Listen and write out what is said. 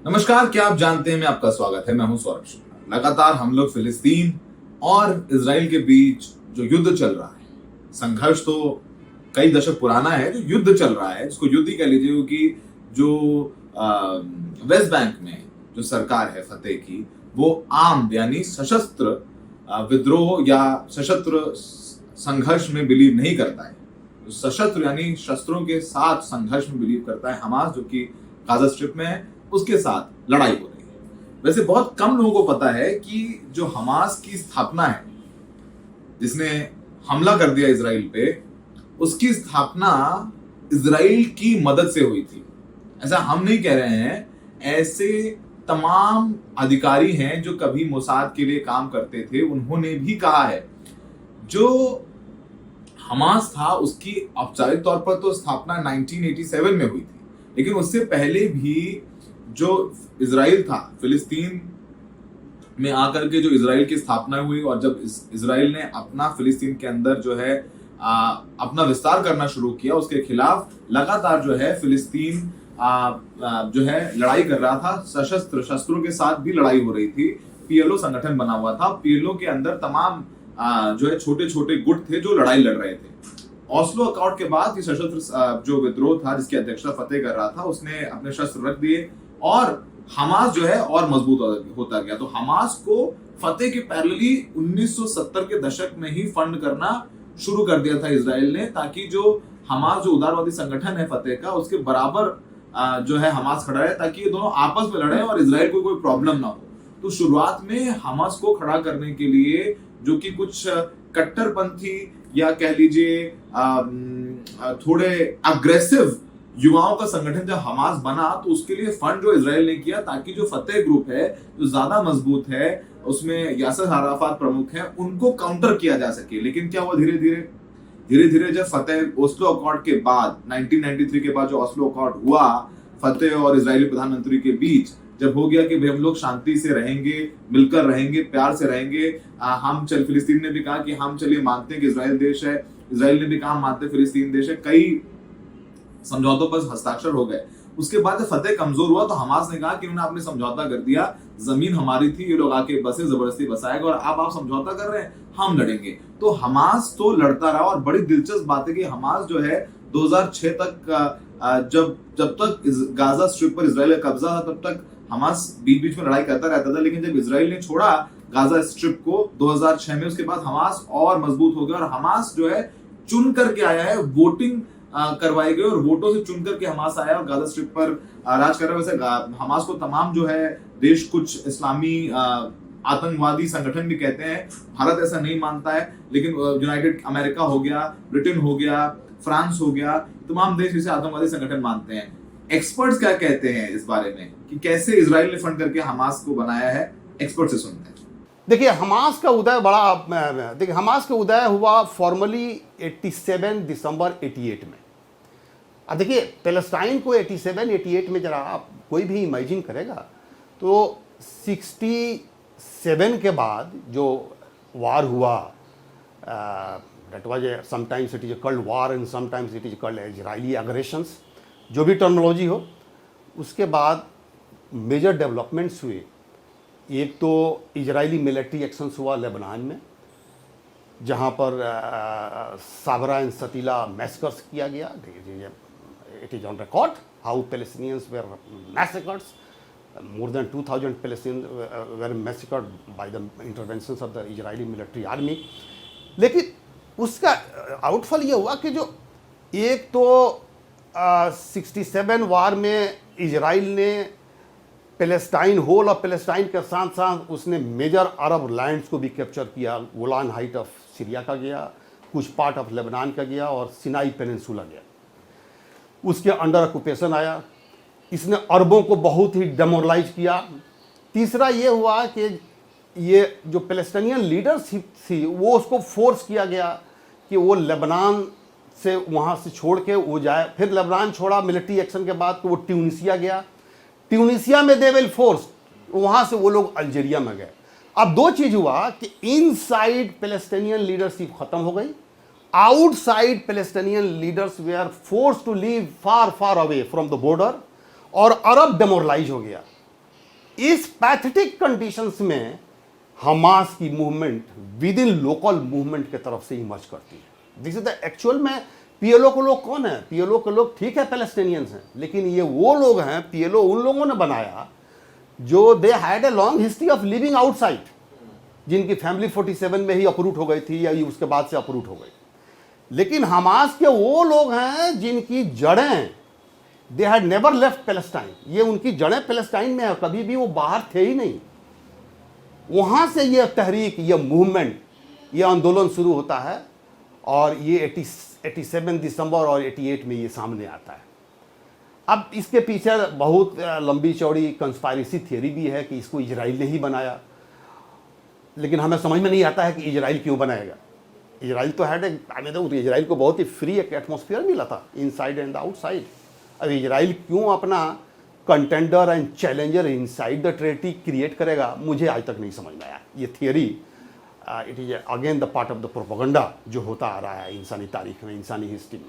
नमस्कार, क्या आप जानते हैं, मैं आपका स्वागत है। मैं हूं सौरभ शुक्ला। लगातार हम लोग फिलिस्तीन और इजराइल के बीच जो युद्ध चल रहा है, संघर्ष तो कई दशक पुराना है। जो युद्ध चल रहा है उसको युद्ध ही कह लीजिए, क्योंकि जो वेस्ट बैंक में जो सरकार है फतेह की, वो आर्म यानी सशस्त्र विद्रोह या सशस्त्र संघर्ष में बिलीव नहीं करता है। तो सशस्त्र यानी शस्त्रों के साथ संघर्ष में बिलीव करता है हमास, जो कि गाजा स्ट्रिप में है, उसके साथ लड़ाई हो रही है। वैसे बहुत कम लोगों को पता है कि जो हमास की स्थापना है, जिसने हमला कर दिया इजराइल पे, उसकी स्थापना इजराइल की मदद से हुई थी। ऐसा हम नहीं कह रहे हैं, ऐसे तमाम अधिकारी हैं जो कभी मोसाद के लिए काम करते थे, उन्होंने भी कहा है। जो हमास था उसकी औपचारिक तौर पर तो स्थापना 1987 में हुई थी, लेकिन उससे पहले भी जो इजराइल था, फिलिस्तीन में आकर के जो इजराइल की स्थापना हुई, और जब इजराइल ने अपना फिलिस्तीन के अंदर जो है अपना विस्तार करना शुरू किया, उसके खिलाफ लगातार जो है फिलिस्तीन जो है लड़ाई कर रहा था। सशस्त्र शस्त्रों के साथ भी लड़ाई हो रही थी। पीएलओ संगठन बना हुआ था। पीएलओ के अंदर तमाम जो है छोटे छोटे गुट थे जो लड़ाई लड़ रहे थे। ऑस्लो अकॉर्ड के बाद ये सशस्त्र जो विद्रोह था, जिसकी अध्यक्षता फतेह कर रहा था, उसने अपने शस्त्र रख दिए और हमास जो है और मजबूत होता गया। तो हमास को फतेह के पैरेलली 1970 के दशक में ही फंड करना शुरू कर दिया था इजराइल ने, ताकि जो हमास जो उदारवादी संगठन है फतेह का, उसके बराबर जो है हमास खड़ा रहे, ताकि ये दोनों आपस में लड़े और इजराइल को कोई प्रॉब्लम ना हो। तो शुरुआत में हमास को खड़ा करने के लिए, जो कि कुछ कट्टरपंथी या कह लीजिए थोड़े अग्रेसिव युवाओं का संगठन जब हमास बना, तो उसके लिए फंड जो इजराइल ने किया, ताकि जो फतेह ग्रुप है जो ज्यादा मजबूत है, उसमें यासर अराफात प्रमुख है, उनको काउंटर किया जा सके। लेकिन क्या हुआ, धीरे धीरे जब फतेह ओस्लो अकॉर्ड के बाद 1993 के बाद जो ओस्लो अकॉर्ड हुआ फतेह और इजरायली प्रधानमंत्री के बीच, जब हो गया कि भाई हम लोग शांति से रहेंगे, मिलकर रहेंगे, प्यार से रहेंगे, फिलिस्तीन ने भी कहा कि हम चलिए मानते हैं कि इजराइल देश है, इजराइल ने भी कहा मानते हैं फिलिस्तीन देश है, कई समझौतों पर हस्ताक्षर हो गए। उसके बाद जब फतेह कमजोर हुआ तो हमास ने कहा कि उन्होंने आपने समझौता कर दिया, जमीन हमारी थी, ये लोग आके बसे जबरदस्ती बसाएगा, और अब आप समझौता कर रहे हैं, हम लड़ेंगे। तो हमास तो लड़ता रहा। और बड़ी दिलचस्प बात है कि हमास जो है 2006 तक जब तक गाजा स्ट्रिप पर इजराइल का कब्जा था, तब तक हमास बीच बीच में लड़ाई करता रहता था। लेकिन जब इजराइल ने छोड़ा गाजा स्ट्रिप को 2006 में, उसके बाद हमास और मजबूत हो गया। और हमास जो है चुन करके आया है, वोटिंग करवाई गई और वोटों से चुन करके हमास आया और गाजा स्ट्रिप पर राज कर रहा है। वैसे हमास को तमाम जो है देश, कुछ इस्लामी आतंकवादी संगठन भी कहते हैं। भारत ऐसा नहीं मानता है, लेकिन यूनाइटेड अमेरिका हो गया, ब्रिटेन हो गया, फ्रांस हो गया, तमाम देश इसे आतंकवादी संगठन मानते हैं। एक्सपर्ट्स क्या कहते हैं इस बारे में कि कैसे इजराइल ने फंड करके हमास को बनाया है, एक्सपर्ट से सुनते हैं। देखिए, हमास का उदय हमास का उदय हुआ फॉर्मली 87 दिसंबर 88 में। अब देखिए, पैलेस्टाइन को 87-88 में जरा आप कोई भी इमेजिन करेगा तो 67 के बाद जो वार हुआ, that was sometimes it is called war and sometimes it is called Israeli aggressions, जो भी टर्मिनोलॉजी हो। उसके बाद मेजर डेवलपमेंट्स हुए। एक तो इजरायली मिलिट्री एक्शंस हुआ लेबनान में, जहाँ पर साबरा एंड सतीला मैसेकर्स किया गया। It is on record how Palestinians were massacred. More than 2,000 Palestinians were massacred by the interventions of the Israeli military army. लेकिन उसका आउटफल ये हुआ कि जो एक तो 67 वार में इजराइल ने पैलेस्टाइन, होल ऑफ पैलेस्टाइन के साथ साथ उसने मेजर अरब लैंड्स को भी कैप्चर किया। गोलान हाइट ऑफ सीरिया का गया, कुछ पार्ट ऑफ लेबनान का गया, और सिनाई पेनिनसुला गया, उसके अंडर ऑक्यूपेशन आया। इसने अरबों को बहुत ही डेमोरलाइज किया। तीसरा ये हुआ कि ये जो पैलेस्टाइनियन लीडरशिप थी, वो उसको फोर्स किया गया कि वो लेबनान से वहाँ से छोड़ के वो जाए। फिर लेबनान छोड़ा मिलिट्री एक्शन के बाद, तो वो ट्यूनिसिया गया। ट्यूनिसिया में दे विल फोर्स, वहाँ से वो लोग अल्जीरिया में गए। अब दो चीज़ हुआ कि इनसाइड पैलेस्टाइनियन लीडरशिप ख़त्म हो गई, outside Palestinian leaders were forced to live far far away from the border, और अरब डेमोरलाइज हो गया। इस पैथेटिक कंडीशंस में हमास की movement with in local movement के तरफ से इमर्ज करती है। दिस इज द एक्चुअल में पीएलओ के लोग कौन है? पीएलओ के लोग ठीक है पैलेस्टीनियंस हैं, लेकिन ये वो लोग हैं, पीएलओ उन लोगों ने बनाया जो they had a long history of living outside, जिनकी फैमिली 47 में ही अपरूट हो गई थी या उसके बाद से अपरूट हो गई। लेकिन हमास के वो लोग हैं जिनकी जड़ें, they had never left Palestine, ये उनकी जड़ें पैलेस्टाइन में है, कभी भी वो बाहर थे ही नहीं। वहाँ से ये तहरीक, ये मूवमेंट, ये आंदोलन शुरू होता है और ये 87 दिसंबर और 88 में ये सामने आता है। अब इसके पीछे बहुत लंबी चौड़ी कंस्पायरेसी थियरी भी है कि इसको इजराइल ने ही बनाया, लेकिन हमें समझ में नहीं आता है कि इजराइल क्यों बनाएगा। इजराइल तो हैड इजराइल को बहुत ही फ्री एक एटमॉस्फेयर मिला था इनसाइड एंड आउटसाइड। अब इजराइल क्यों अपना contender and challenger inside the treaty create करेगा, मुझे आज तक नहीं समझ में आया। ये theory it is again the part of the propaganda जो होता आ रहा है इंसानी तारीख में, इंसानी हिस्ट्री में।